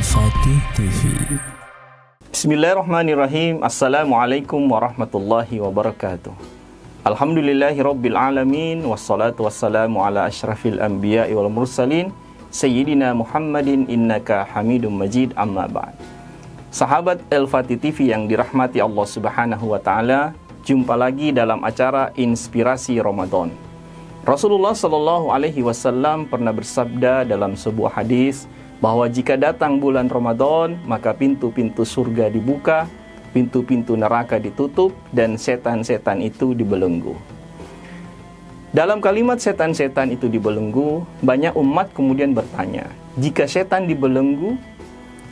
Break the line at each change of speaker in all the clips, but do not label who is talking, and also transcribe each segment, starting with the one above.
Al-Fatih TV.
Bismillahirrahmanirrahim. Assalamualaikum warahmatullahi wabarakatuh. Alhamdulillahi rabbil alamin. Wassalatu wassalamu ala ashrafil anbiya'i wal mursalin Sayyidina Muhammadin innaka hamidum majid, amma ba'd. Sahabat Al-Fatih TV yang dirahmati Allah subhanahu wa ta'ala, jumpa lagi dalam acara Inspirasi Ramadan. Rasulullah Shallallahu Alaihi Wasallam pernah bersabda dalam sebuah hadis bahwa jika datang bulan Ramadan, maka pintu-pintu surga dibuka, pintu-pintu neraka ditutup, dan setan-setan itu dibelenggu. Dalam kalimat setan-setan itu dibelenggu, banyak umat kemudian bertanya, jika setan dibelenggu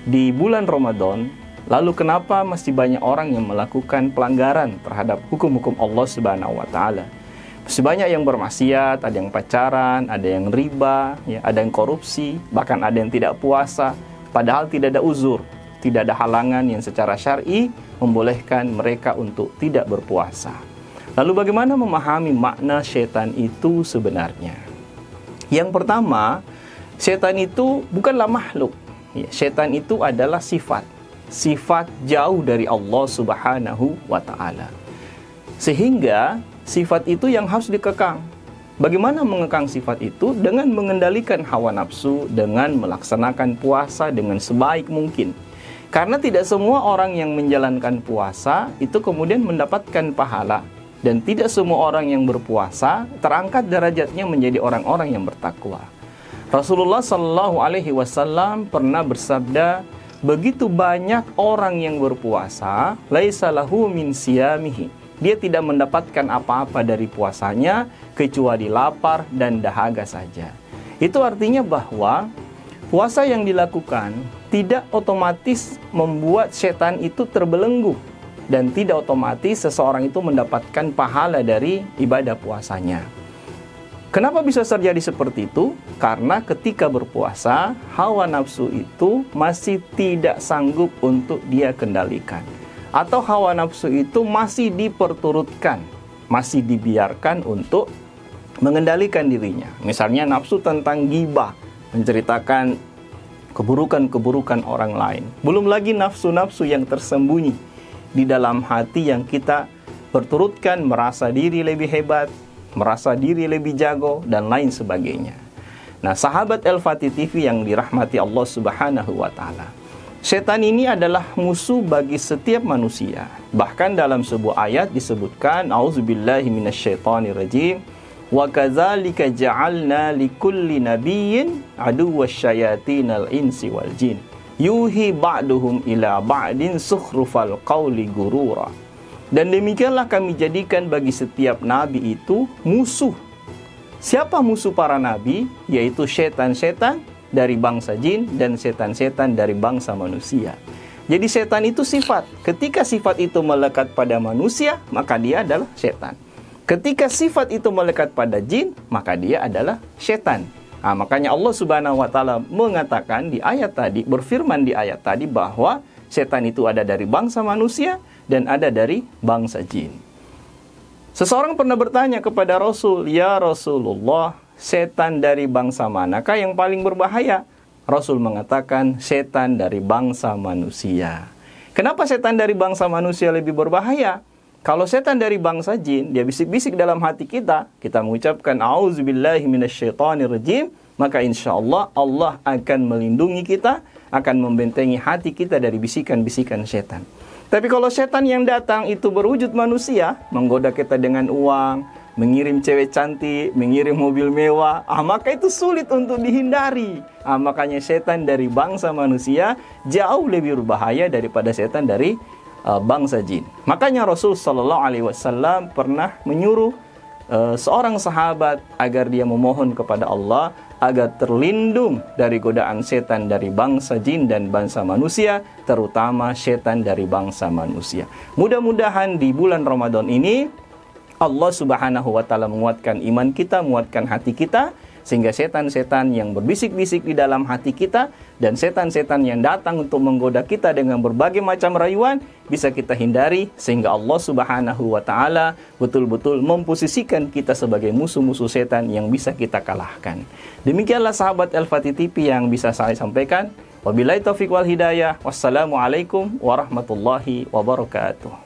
di bulan Ramadan, lalu kenapa masih banyak orang yang melakukan pelanggaran terhadap hukum-hukum Allah Subhanahu wa Ta'ala? Masih banyak yang bermaksiat, ada yang pacaran, ada yang riba, ya, ada yang korupsi, bahkan ada yang tidak puasa, padahal tidak ada uzur, tidak ada halangan yang secara syar'i membolehkan mereka untuk tidak berpuasa. Lalu bagaimana memahami makna setan itu sebenarnya? Yang pertama, setan itu bukanlah makhluk. Ya, setan itu adalah sifat jauh dari Allah Subhanahu wa Ta'ala. Sehingga sifat itu yang harus dikekang. Bagaimana mengekang sifat itu? Dengan mengendalikan hawa nafsu, dengan melaksanakan puasa dengan sebaik mungkin. Karena tidak semua orang yang menjalankan puasa itu kemudian mendapatkan pahala. Dan tidak semua orang yang berpuasa terangkat derajatnya menjadi orang-orang yang bertakwa. Rasulullah Shallallahu Alaihi Wasallam pernah bersabda, begitu banyak orang yang berpuasa, laisa lahu min siyamihi. Dia tidak mendapatkan apa-apa dari puasanya kecuali lapar dan dahaga saja. Itu artinya bahwa puasa yang dilakukan tidak otomatis membuat setan itu terbelenggu, dan tidak otomatis seseorang itu mendapatkan pahala dari ibadah puasanya. Kenapa bisa terjadi seperti itu? Karena ketika berpuasa, hawa nafsu itu masih tidak sanggup untuk dia kendalikan. Atau hawa nafsu itu masih diperturutkan, masih dibiarkan untuk mengendalikan dirinya. Misalnya nafsu tentang ghibah, menceritakan keburukan-keburukan orang lain. Belum lagi nafsu-nafsu yang tersembunyi di dalam hati yang kita perturutkan, merasa diri lebih hebat, merasa diri lebih jago, dan lain sebagainya. Nah, sahabat Al-Fatih TV yang dirahmati Allah Subhanahu wa Ta'ala, setan ini adalah musuh bagi setiap manusia. Bahkan dalam sebuah ayat disebutkan, A'udzubillahi minasyaitonirrajim, wa kadzalika ja'alna likulli nabiyyin aduwwasyayatinal insi wal jin yuhi ba'duhum ila ba'din sukhrufal qawli gurura. Dan demikianlah kami jadikan bagi setiap nabi itu musuh. Siapa musuh para nabi? Yaitu setan-setan dari bangsa jin dan setan-setan dari bangsa manusia. Jadi setan itu sifat. Ketika sifat itu melekat pada manusia, maka dia adalah setan. Ketika sifat itu melekat pada jin, maka dia adalah setan. Nah, makanya Allah Subhanahu wa Ta'ala mengatakan di ayat tadi, berfirman di ayat tadi bahwa setan itu ada dari bangsa manusia dan ada dari bangsa jin. Seseorang pernah bertanya kepada Rasul, "Ya Rasulullah, setan dari bangsa manakah yang paling berbahaya?" Rasul mengatakan, setan dari bangsa manusia. Kenapa setan dari bangsa manusia lebih berbahaya? Kalau setan dari bangsa jin, dia bisik-bisik dalam hati kita, kita mengucapkan A'udzubillahi minasyaitonirrajim, maka insya Allah Allah akan melindungi kita, akan membentengi hati kita dari bisikan-bisikan setan. Tapi kalau setan yang datang itu berwujud manusia, menggoda kita dengan uang, mengirim cewek cantik, mengirim mobil mewah, maka itu sulit untuk dihindari. Makanya setan dari bangsa manusia jauh lebih berbahaya daripada setan dari bangsa jin. Makanya Rasul Shallallahu Alaihi Wasallam pernah menyuruh seorang sahabat agar dia memohon kepada Allah agar terlindung dari godaan setan dari bangsa jin dan bangsa manusia, terutama setan dari bangsa manusia. Mudah-mudahan di bulan Ramadan ini Allah Subhanahu wa Ta'ala menguatkan iman kita, menguatkan hati kita, sehingga setan-setan yang berbisik-bisik di dalam hati kita dan setan-setan yang datang untuk menggoda kita dengan berbagai macam rayuan bisa kita hindari, sehingga Allah Subhanahu wa Ta'ala betul-betul memposisikan kita sebagai musuh-musuh setan yang bisa kita kalahkan. Demikianlah sahabat Al-Fatih TV yang bisa saya sampaikan. Wabillahi taufiq wal hidayah. Wassalamualaikum warahmatullahi wabarakatuh.